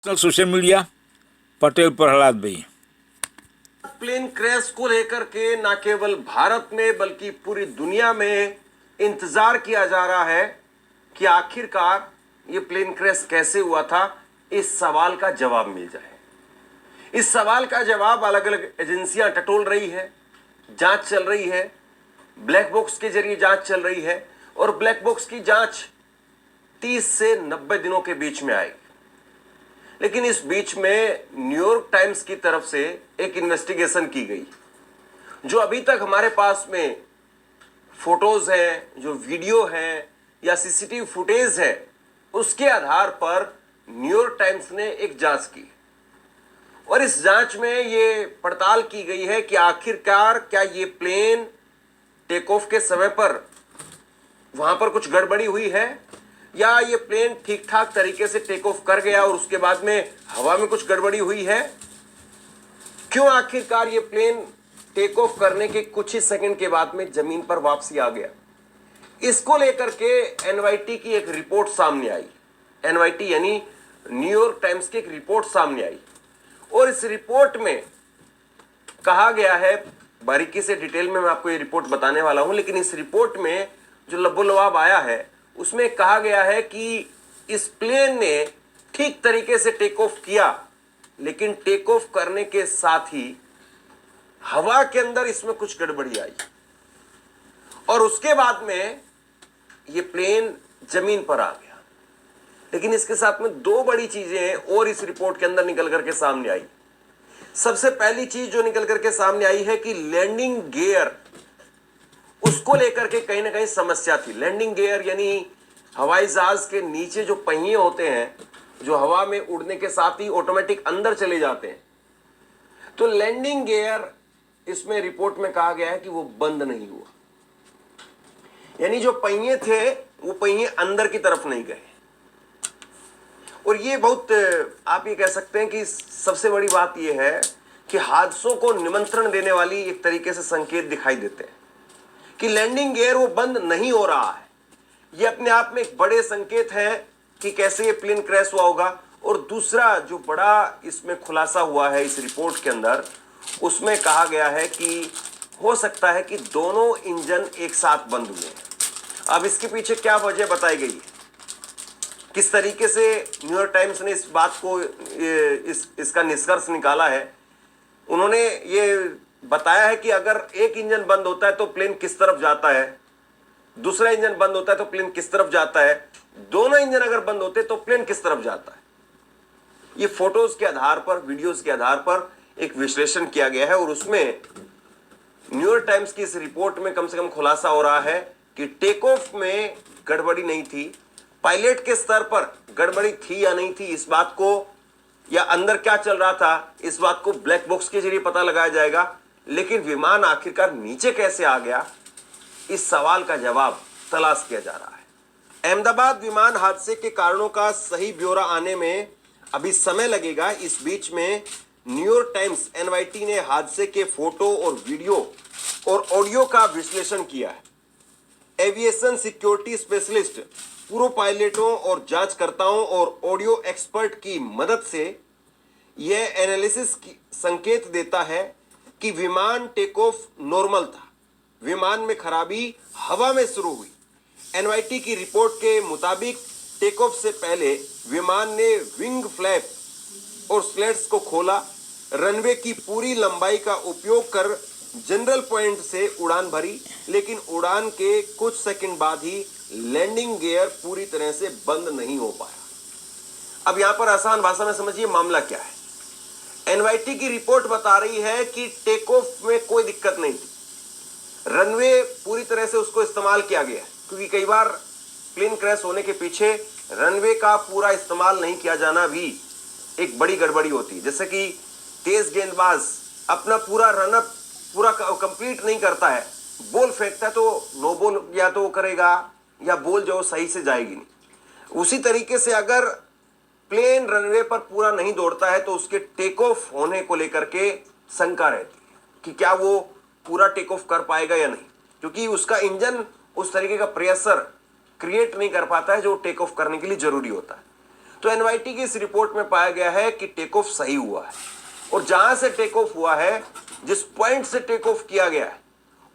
Social media Patel Prahlad भाई। Plane crash को लेकर के न केवल भारत में बल्कि पूरी दुनिया में इंतजार किया जा रहा है कि आखिरकार ये प्लेन क्रैश कैसे हुआ था। इस सवाल का जवाब मिल जाए। इस सवाल का जवाब अलग अलग एजेंसियां टटोल रही है, जांच चल रही है, ब्लैक बॉक्स के जरिए जांच चल रही है और ब्लैक बॉक्स की जांच 30 से 90 दिनों के बीच में आएगी। लेकिन इस बीच में न्यूयॉर्क टाइम्स की तरफ से एक इन्वेस्टिगेशन की गई, जो अभी तक हमारे पास में फोटोज हैं, जो वीडियो है या सीसीटीवी फुटेज है, उसके आधार पर न्यूयॉर्क टाइम्स ने एक जांच की और इस जांच में ये पड़ताल की गई है कि आखिरकार क्या ये प्लेन टेक ऑफ के समय पर वहां पर कुछ गड़बड़ी हुई है या ये प्लेन ठीक ठाक तरीके से टेक ऑफ कर गया और उसके बाद में हवा में कुछ गड़बड़ी हुई है। क्यों आखिरकार ये प्लेन टेक ऑफ करने के कुछ ही सेकंड के बाद में जमीन पर वापसी आ गया। इसको लेकर के एनवाईटी की एक रिपोर्ट सामने आई। एनवाईटी यानी न्यूयॉर्क टाइम्स की एक रिपोर्ट सामने आई और इस रिपोर्ट में कहा गया है, बारीकी से डिटेल में मैं आपको ये रिपोर्ट बताने वाला हूं, लेकिन इस रिपोर्ट में जो लबोलवाब आया है उसमें कहा गया है कि इस प्लेन ने ठीक तरीके से टेक ऑफ किया, लेकिन टेक ऑफ करने के साथ ही हवा के अंदर इसमें कुछ गड़बड़ी आई और उसके बाद में ये प्लेन जमीन पर आ गया। लेकिन इसके साथ में दो बड़ी चीजें और इस रिपोर्ट के अंदर निकल करके सामने आई। सबसे पहली चीज जो निकल करके सामने आई है कि लैंडिंग गियर, उसको लेकर के कहीं ना कहीं समस्या थी। लैंडिंग गियर यानी हवाई जहाज के नीचे जो पहिए होते हैं, जो हवा में उड़ने के साथ ही ऑटोमेटिक अंदर चले जाते हैं, तो लैंडिंग गियर इसमें रिपोर्ट में कहा गया है कि वो बंद नहीं हुआ, यानी जो पहिए थे वो पहिए अंदर की तरफ नहीं गए। और ये बहुत, आप ये कह सकते हैं कि सबसे बड़ी बात यह है कि हादसों को निमंत्रण देने वाली एक तरीके से संकेत दिखाई देते हैं कि लैंडिंग गियर वो बंद नहीं हो रहा है। ये अपने आप में एक बड़े संकेत है कि कैसे ये प्लेन क्रैश हुआ होगा। और दूसरा जो बड़ा इसमें खुलासा हुआ है इस रिपोर्ट के अंदर, उसमें कहा गया है कि हो सकता है कि दोनों इंजन एक साथ बंद हुए हैं। अब इसके पीछे क्या वजह बताई गई है, किस तरीके से न्यूयॉर्क टाइम्स ने इस बात को इसका निष्कर्ष निकाला है, उन्होंने ये बताया है कि अगर एक इंजन बंद होता है तो प्लेन किस तरफ जाता है, दूसरा इंजन बंद होता है तो प्लेन किस तरफ जाता है, दोनों इंजन अगर बंद होते तो प्लेन किस तरफ जाता है। ये फोटोज के आधार पर, वीडियोज के आधार पर एक विश्लेषण किया गया है और उसमें न्यूयॉर्क टाइम्स की इस रिपोर्ट में कम से कम खुलासा हो रहा है कि टेक ऑफ में गड़बड़ी नहीं थी, पायलट के स्तर पर गड़बड़ी थी या नहीं थी इस बात को, या अंदर क्या चल रहा था इस बात को ब्लैक बॉक्स के जरिए पता लगाया जाएगा। लेकिन विमान आखिरकार नीचे कैसे आ गया, इस सवाल का जवाब तलाश किया जा रहा है। अहमदाबाद विमान हादसे के कारणों का सही ब्यौरा आने में अभी समय लगेगा। इस बीच में न्यूयॉर्क टाइम्स एनवाईटी ने हादसे के फोटो और वीडियो और ऑडियो का विश्लेषण किया है। एविएशन सिक्योरिटी स्पेशलिस्ट, पूर्व पायलटों और जांचकर्ताओं और ऑडियो एक्सपर्ट की मदद से यह एनालिसिस संकेत देता है कि विमान टेक ऑफ नॉर्मल था, विमान में खराबी हवा में शुरू हुई। एनवाईटी की रिपोर्ट के मुताबिक टेक ऑफ से पहले विमान ने विंग फ्लैप और स्लैट्स को खोला, रनवे की पूरी लंबाई का उपयोग कर जनरल पॉइंट से उड़ान भरी, लेकिन उड़ान के कुछ सेकंड बाद ही लैंडिंग गियर पूरी तरह से बंद नहीं हो पाया। अब यहां पर आसान भाषा में समझिए मामला क्या है। एनवाईटी की रिपोर्ट बता रही है कि टेक ऑफ में कोई दिक्कत नहीं थी, रनवे पूरी तरह से उसको इस्तेमाल किया गया, क्योंकि कई बार प्लेन क्रैश होने के पीछे रनवे का पूरा इस्तेमाल नहीं किया जाना भी एक बड़ी गड़बड़ी होती है। जैसे कि तेज गेंदबाज अपना पूरा रनअप पूरा कंप्लीट नहीं करता है, बॉल फेंकता है तो नो बॉल या तो करेगा या बॉल जो सही से जाएगी नहीं। उसी तरीके से अगर प्लेन रनवे पर पूरा नहीं दौड़ता है तो उसके टेक ऑफ होने को लेकर के शंका रहती है कि क्या वो पूरा टेक ऑफ कर पाएगा या नहीं, क्योंकि उसका इंजन उस तरीके का प्रेशर क्रिएट नहीं कर पाता है जो टेक ऑफ करने के लिए जरूरी होता है। तो एनवाईटी की इस रिपोर्ट में पाया गया है कि टेक ऑफ सही हुआ है, और जहां से टेक ऑफ हुआ है, जिस पॉइंट से टेक ऑफ किया गया है,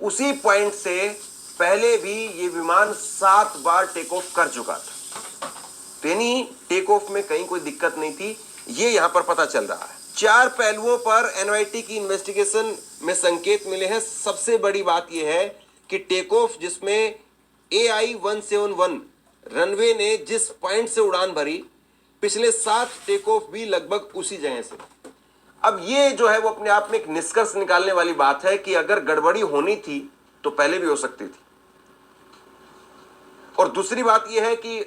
उसी पॉइंट से पहले भी ये विमान 7 बार टेक ऑफ कर चुका था। तो यानी टेक ऑफ में कहीं कोई दिक्कत नहीं थी, ये यहां पर पता चल रहा है। 4 पहलुओं पर एनवाईटी की इन्वेस्टिगेशन में संकेत मिले हैं। सबसे बड़ी बात यह है कि टेक ऑफ जिसमें AI-171 रनवे ने जिस पॉइंट से उड़ान भरी, पिछले 7 टेक ऑफ भी लगभग उसी जगह से। अब ये जो है वो अपने आप में एक निष्कर्ष निकालने वाली बात है कि अगर गड़बड़ी होनी थी तो पहले भी हो सकती थी। और दूसरी बात यह है कि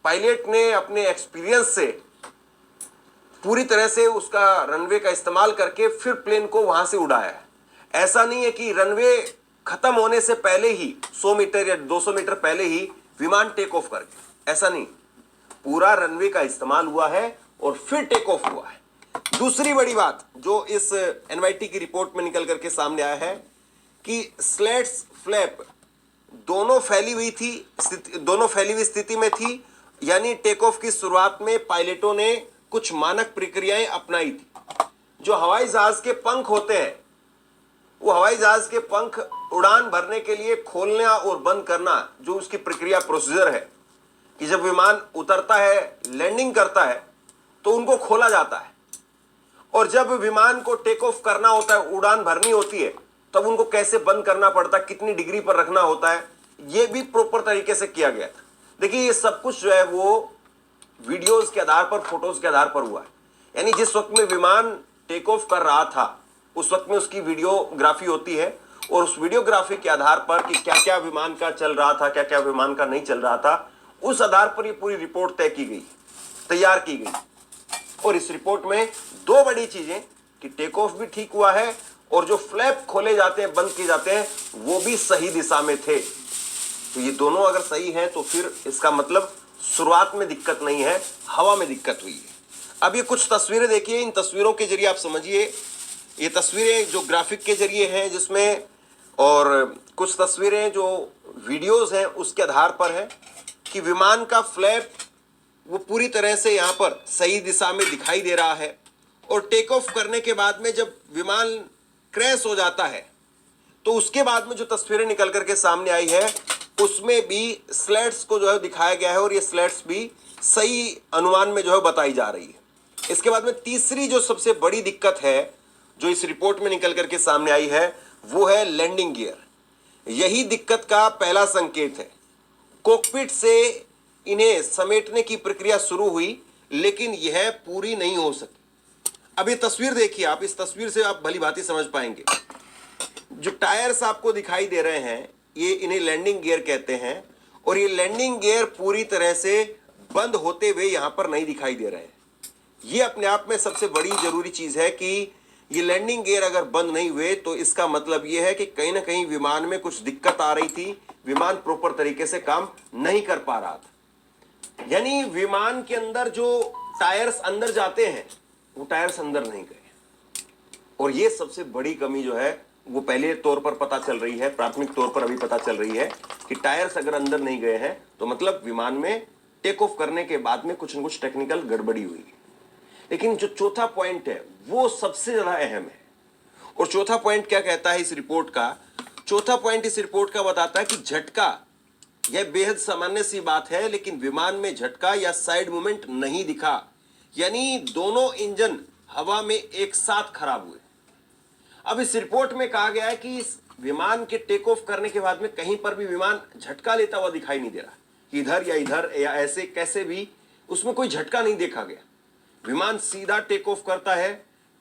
पायलट ने अपने एक्सपीरियंस से पूरी तरह से उसका रनवे का इस्तेमाल करके फिर प्लेन को वहां से उड़ाया है। ऐसा नहीं है कि रनवे खत्म होने से पहले ही 100 मीटर या 200 मीटर पहले ही विमान टेक ऑफ कर गया, ऐसा नहीं। पूरा रनवे का इस्तेमाल हुआ है और फिर टेक ऑफ हुआ है। दूसरी बड़ी बात जो इस एनवाईटी की रिपोर्ट में निकल करके सामने आया है कि स्लैट्स फ्लैप दोनों फैली हुई स्थिति में थी। यानी टेक ऑफ की शुरुआत में पायलटों ने कुछ मानक प्रक्रियाएं अपनाई थी। जो हवाई जहाज के पंख होते हैं, वो हवाई जहाज के पंख उड़ान भरने के लिए खोलना और बंद करना, जो उसकी प्रक्रिया प्रोसीजर है कि जब विमान उतरता है, लैंडिंग करता है, तो उनको खोला जाता है, और जब विमान को टेक ऑफ करना होता है, उड़ान भरनी होती है, तब उनको कैसे बंद करना पड़ता है, कितनी डिग्री पर रखना होता है, ये भी प्रॉपर तरीके से किया गया था। देखिए ये सब कुछ जो है वो वीडियोस के आधार पर, फोटोज के आधार पर हुआ है। यानी जिस वक्त में विमान टेक ऑफ कर रहा था, उस वक्त में उसकी वीडियोग्राफी होती है, और उस वीडियोग्राफी के आधार पर कि क्या क्या विमान का चल रहा था, क्या क्या विमान का नहीं चल रहा था, उस आधार पर ये पूरी रिपोर्ट तय की गई, तैयार की गई। और इस रिपोर्ट में 2 बड़ी चीजें कि टेक ऑफ भी ठीक हुआ है, और जो फ्लैप खोले जाते हैं, बंद किए जाते हैं, वो भी सही दिशा में थे। तो ये दोनों अगर सही है तो फिर इसका मतलब शुरुआत में दिक्कत नहीं है, हवा में दिक्कत हुई है। अब ये कुछ तस्वीरें देखिए, इन तस्वीरों के जरिए आप समझिए। ये तस्वीरें जो ग्राफिक के जरिए हैं जिसमें, और कुछ तस्वीरें जो वीडियोस हैं उसके आधार पर है कि विमान का फ्लैप वो पूरी तरह से यहाँ पर सही दिशा में दिखाई दे रहा है। और टेक ऑफ करने के बाद में जब विमान क्रैश हो जाता है, तो उसके बाद में जो तस्वीरें निकल करके सामने आई है, उसमें भी स्लैट्स को जो है दिखाया गया है, और ये स्लैट्स भी सही अनुमान में जो है बताई जा रही है। इसके बाद में तीसरी जो सबसे बड़ी दिक्कत है जो इस रिपोर्ट में निकल करके सामने आई है, वो है लैंडिंग गियर। यही दिक्कत का पहला संकेत है। कॉकपिट से इन्हें समेटने की प्रक्रिया शुरू हुई, लेकिन यह पूरी नहीं हो सकी। अब ये तस्वीर देखिए आप, इस तस्वीर से आप भली भांति समझ पाएंगे। जो टायर्स आपको दिखाई दे रहे हैं, ये इन्हें लैंडिंग गियर कहते हैं, और ये लैंडिंग गियर पूरी तरह से बंद होते हुए यहां पर नहीं दिखाई दे रहे हैं। ये अपने आप में सबसे बड़ी जरूरी चीज है कि ये लैंडिंग गियर अगर बंद नहीं हुए तो इसका मतलब ये है कि कहीं ना कहीं विमान में कुछ दिक्कत आ रही थी, विमान प्रॉपर तरीके से काम नहीं कर पा रहा था। यानी विमान के अंदर जो टायर्स अंदर जाते हैं, वो टायर्स अंदर नहीं गए, और ये सबसे बड़ी कमी जो है वो पहले तौर पर पता चल रही है, प्राथमिक तौर पर अभी पता चल रही है कि टायर्स अगर अंदर नहीं गए हैं तो मतलब विमान में टेक ऑफ करने के बाद में कुछ न कुछ टेक्निकल गड़बड़ी हुई है। लेकिन जो चौथा पॉइंट है वो सबसे ज्यादा अहम है। और चौथा पॉइंट क्या कहता है इस रिपोर्ट का? चौथा पॉइंट इस रिपोर्ट का बताता है कि झटका, यह बेहद सामान्य सी बात है, लेकिन विमान में झटका या साइड मूवमेंट नहीं दिखा। यानी दोनों इंजन हवा में एक साथ खराब हुए। अब इस रिपोर्ट में कहा गया है कि इस विमान के टेक ऑफ करने के बाद में कहीं पर भी विमान झटका लेता हुआ दिखाई नहीं दे रहा, इधर या ऐसे कैसे भी उसमें कोई झटका नहीं देखा गया। विमान सीधा टेक ऑफ करता है,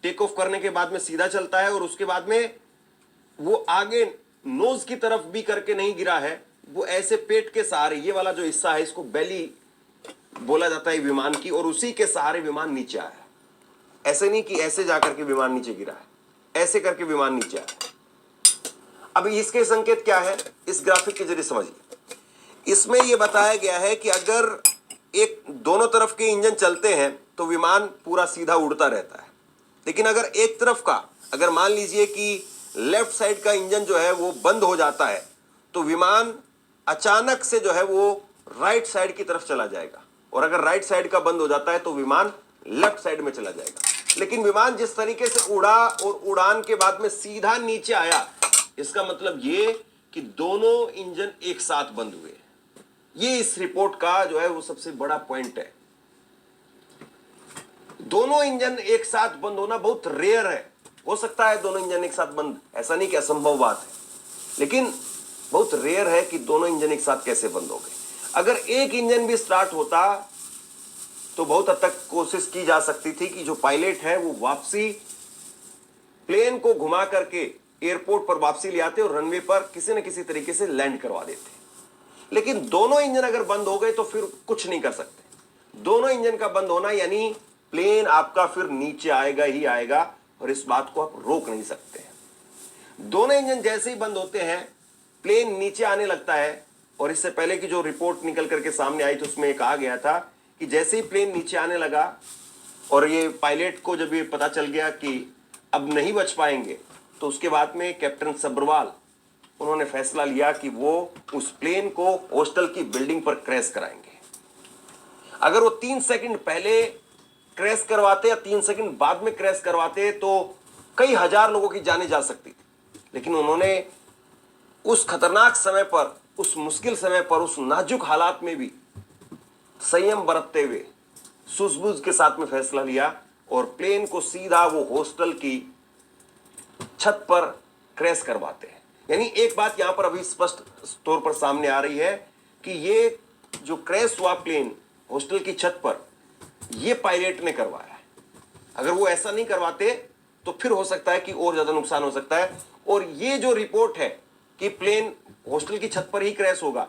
टेक ऑफ करने के बाद में सीधा चलता है, और उसके बाद में वो आगे नोज की तरफ भी करके नहीं गिरा है, वो ऐसे पेट के सहारे, ये वाला जो हिस्सा है इसको बेली बोला जाता है विमान की, और उसी के सहारे विमान नीचे आया। ऐसे नहीं कि ऐसे जाकर के विमान नीचे गिरा है, ऐसे करके विमान नीचे आया। अब इसके संकेत क्या है इस ग्राफिक के जरिए समझिए। इसमें यह बताया गया है कि अगर एक दोनों तरफ के इंजन चलते हैं तो विमान पूरा सीधा उड़ता रहता है, लेकिन अगर एक तरफ का, अगर मान लीजिए कि लेफ्ट साइड का इंजन जो है वो बंद हो जाता है, तो विमान अचानक से जो है वो राइट साइड की तरफ चला जाएगा, और अगर राइट साइड का बंद हो जाता है तो विमान लेफ्ट साइड में चला जाएगा। लेकिन विमान जिस तरीके से उड़ा और उड़ान के बाद में सीधा नीचे आया, इसका मतलब ये कि दोनों इंजन एक साथ बंद हुए। ये इस रिपोर्ट का जो है वो सबसे बड़ा पॉइंट है। दोनों इंजन एक साथ बंद होना बहुत रेयर है। हो सकता है दोनों इंजन एक साथ बंद, ऐसा नहीं कि असंभव बात है, लेकिन बहुत रेयर है कि दोनों इंजन एक साथ कैसे बंद हो गए। अगर एक इंजन भी स्टार्ट होता तो बहुत हद तक कोशिश की जा सकती थी कि जो पायलट है वो वापसी प्लेन को घुमा करके एयरपोर्ट पर वापसी ले आते और रनवे पर किसी न किसी तरीके से लैंड करवा देते। लेकिन दोनों इंजन अगर बंद हो गए तो फिर कुछ नहीं कर सकते। दोनों इंजन का बंद होना यानी प्लेन आपका फिर नीचे आएगा ही आएगा, और इस बात को आप रोक नहीं सकते हैं। दोनों इंजन जैसे ही बंद होते हैं प्लेन नीचे आने लगता है, और इससे पहले की जो रिपोर्ट निकल करके सामने आई तो उसमें कहा गया था कि जैसे ही प्लेन नीचे आने लगा और ये पायलट को जब ये पता चल गया कि अब नहीं बच पाएंगे, तो उसके बाद में कैप्टन सब्रवाल उन्होंने फैसला लिया कि वो उस प्लेन को हॉस्टल की बिल्डिंग पर क्रैश कराएंगे। अगर वो 3 सेकंड पहले क्रैश करवाते या 3 सेकंड बाद में क्रैश करवाते तो कई हजार लोगों की जानें जा सकती थी। लेकिन उन्होंने उस खतरनाक समय पर, उस मुश्किल समय पर, उस नाजुक हालात में भी संयम बरतते हुए सूझबूझ के साथ में फैसला लिया और प्लेन को सीधा वो हॉस्टल की छत पर क्रैश करवाते हैं। यानी एक बात यहां पर अभी स्पष्ट तौर पर सामने आ रही है कि ये जो क्रैश हुआ प्लेन हॉस्टल की छत पर, ये पायलट ने करवाया है। अगर वो ऐसा नहीं करवाते तो फिर हो सकता है कि और ज्यादा नुकसान हो सकता है। और ये जो रिपोर्ट है कि प्लेन हॉस्टल की छत पर ही क्रैश होगा,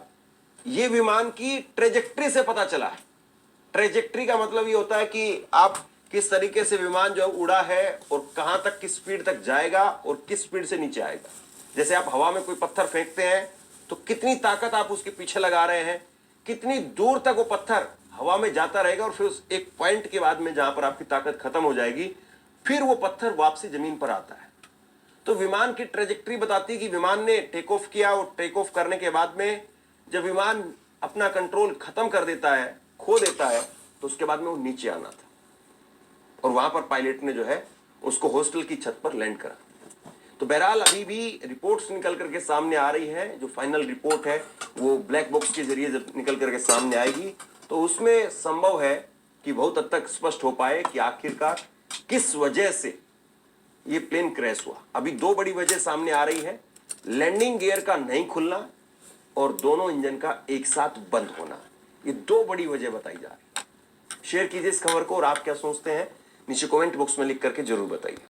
ये विमान की ट्रेजेक्ट्री से पता चला है। ट्रेजेक्ट्री का मतलब ये होता है कि आप किस तरीके से विमान जो उड़ा है और कहां तक, किस स्पीड तक जाएगा और किस स्पीड से नीचे आएगा। जैसे आप हवा में कोई पत्थर फेंकते हैं तो कितनी ताकत आप उसके पीछे लगा रहे हैं, कितनी दूर तक वो पत्थर हवा में जाता रहेगा, और फिर उस एक पॉइंट के बाद में जहां पर आपकी ताकत खत्म हो जाएगी फिर वो पत्थर वापसी जमीन पर आता है। तो विमान की ट्रेजेक्ट्री बताती है कि विमान ने टेक ऑफ किया और टेक ऑफ करने के बाद में जब विमान अपना कंट्रोल खत्म कर देता है, खो देता है, तो उसके बाद में वो नीचे आना था और वहां पर पायलट ने जो है उसको हॉस्टल की छत पर लैंड करा। तो बहरहाल अभी भी रिपोर्ट्स निकल करके सामने आ रही है। जो फाइनल रिपोर्ट है वो ब्लैक बॉक्स के जरिए जब निकल करके सामने आएगी तो उसमें संभव है कि बहुत हद तक स्पष्ट हो पाए कि आखिरकार किस वजह से ये प्लेन क्रैश हुआ। अभी 2 बड़ी वजह सामने आ रही है, लैंडिंग गियर का नहीं खुलना और दोनों इंजन का एक साथ बंद होना। ये 2 बड़ी वजह बताई जा रही है। शेयर कीजिए इस खबर को, और आप क्या सोचते हैं नीचे कमेंट बॉक्स में लिख करके जरूर बताइए।